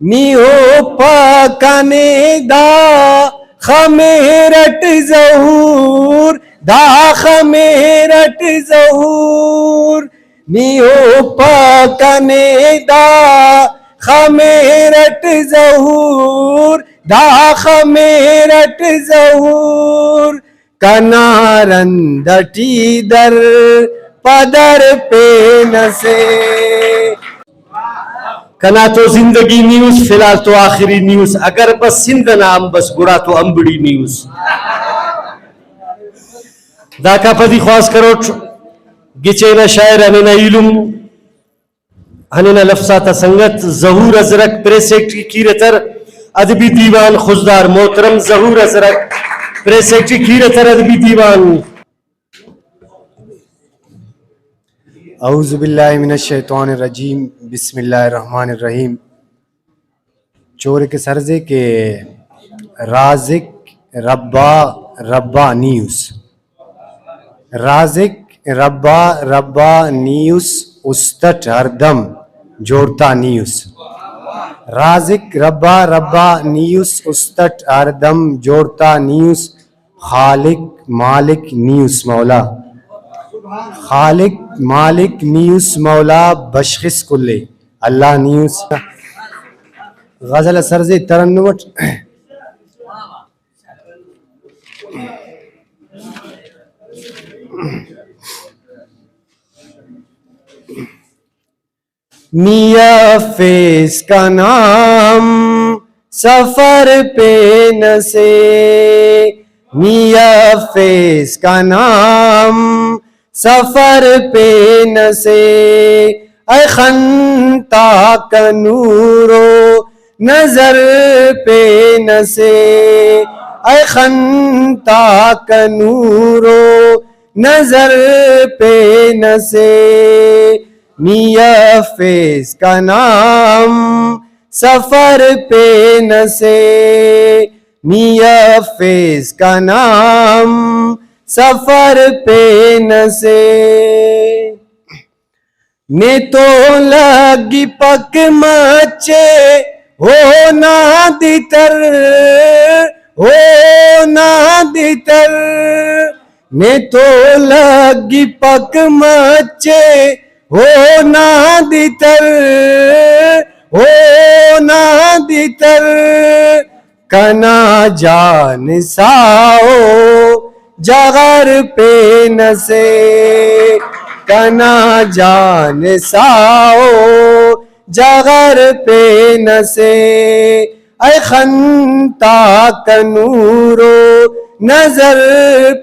New پاکانے دا خمیرٹ ظہور دا خمیرٹ ظہور new پاکانے دا خمیرٹ ظہور دا خمیرٹ ظہور کنارندٹی در پدر پین سے. کنا تو زندگی نیوز فی الحال تو آخری نیوز اگر بس سندھ نام بس گڑا تو امبڑی نیوز دا کا پدی خواست کروٹ گچینا شاعر ہنینا علم ہنینا لفظات سنگت ظہور ازرق پریس سیکٹری کیرتر ادبی دیوان خزدار محترم ظہور ازرق پریس سیکٹری کیرتر ادبی دیوان. اعوذ باللہ من الشیطان الرجیم بسم اللہ الرحمن الرحیم. چور کے سرزے کے رازق ربا نیوز رازق ربا نیوز استٹ ہردم جوڑتا نیوز رازق ربا نیوز استٹ ہردم جوڑتا نیوز خالق مالک نیوز مولا خالق مالک نیوز مولا بشخص کلے اللہ نیوز. غزل سرز ترنمٹ میاں فیض کا نام سفر پہ نہ سے میاں فیض کا نام سفر پہ نہ سے اے خنتا کا نورو نظر پہ نہ سے اے خنتا کا نورو نظر پہ نہ سے میاں فیض کا نام سفر پہ نہ سے میاں فیض کا نام سفر پہ نہ سے نے تو لگی پک مچے ہو نادی تر نے تو لگی پک مچے ہو نادی تر کنا جان ساؤ جغر پہ نہ سے کنا جان ساؤ جغر پہ نہ سے اے خنتا کا نورو نظر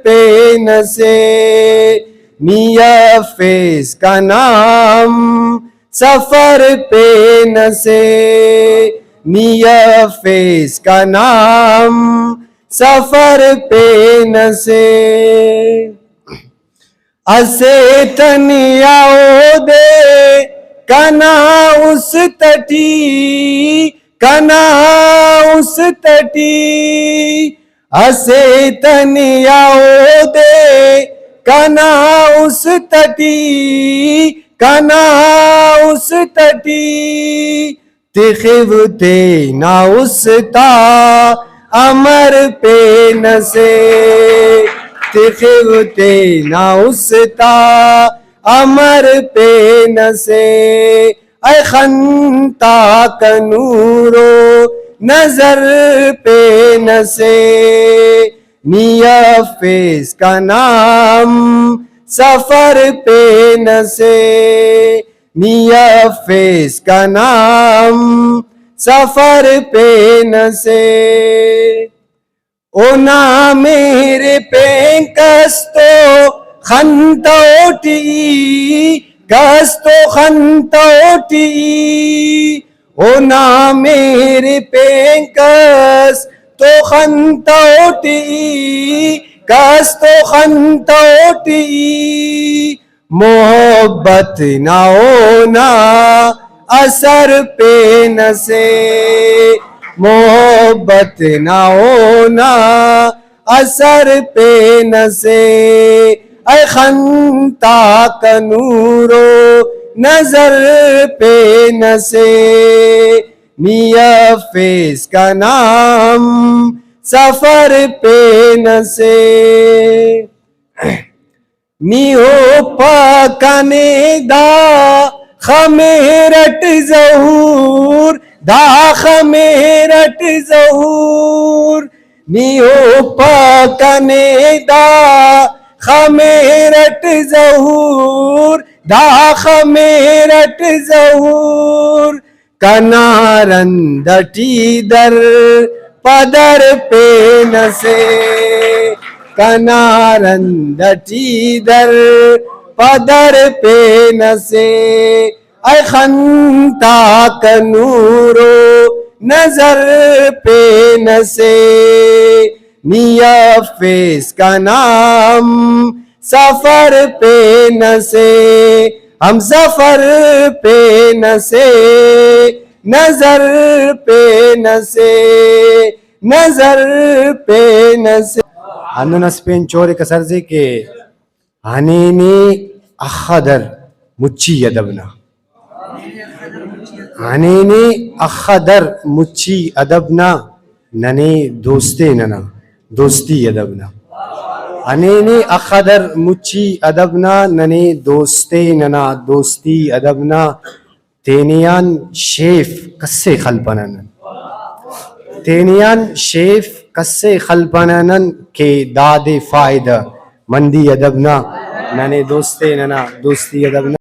پہ نہ سے میاں فیض کا نام سفر پہ نہ سے میاں فیض کا نام سفر پہ نہ سے اسے تنیاؤ دے کنا اس تٹی اسے تنیاؤ دے کنا اس تٹی تخیو تینا اس تا امر پہ نہ سے تخیو تینا اس تا امر پہ نہ سے اے خنتا کا نورو نظر پہ نہ سے میاں فیض کا نام سفر پہ نہ سے میاں فیض کا نام سفر پہ نہ سے اونا میرے پہ کستو خنتوٹی اونا میرے پہ کستو خنتوٹی محبت نہ ہونا اثر پہ نہ سے محبت نہ ہونا اثر پہ نہ سے اے خنتا کا نورو نظر پہ نہ سے میاں فیض کا نام سفر پہ نسے نیو پاکانے دا خمیرٹ ظہور دا خمیرٹ ظہور نیو پاکانے دا خمیرٹ ظہور دا خمیرٹ ظہور کنارندٹی در پدر پہ نسے کنارندٹی در پدر پہ نسے اے خنتا کنورو نظر پہ نسے میاں فیض کا نام سفر پہ نسے ہم سفر پہ نسے نظر پہ نسے نظر پہ نسے انن اسپین چورے کسرزے کے ہنینی اخدر مچی ادبنا ہنینی اخدر مچی ادبنا ننے دوستے ننا دوستی ادبنا ہنینی اخدر مچی ادبنا ننے دوستے ننا دوستی ادبنا تینیان شیف کسے خلپنن تینیان شیف کسے خلپنن کے داد فائدہ مندی ادبنا ننے دوستے ننا دوستی ادبنا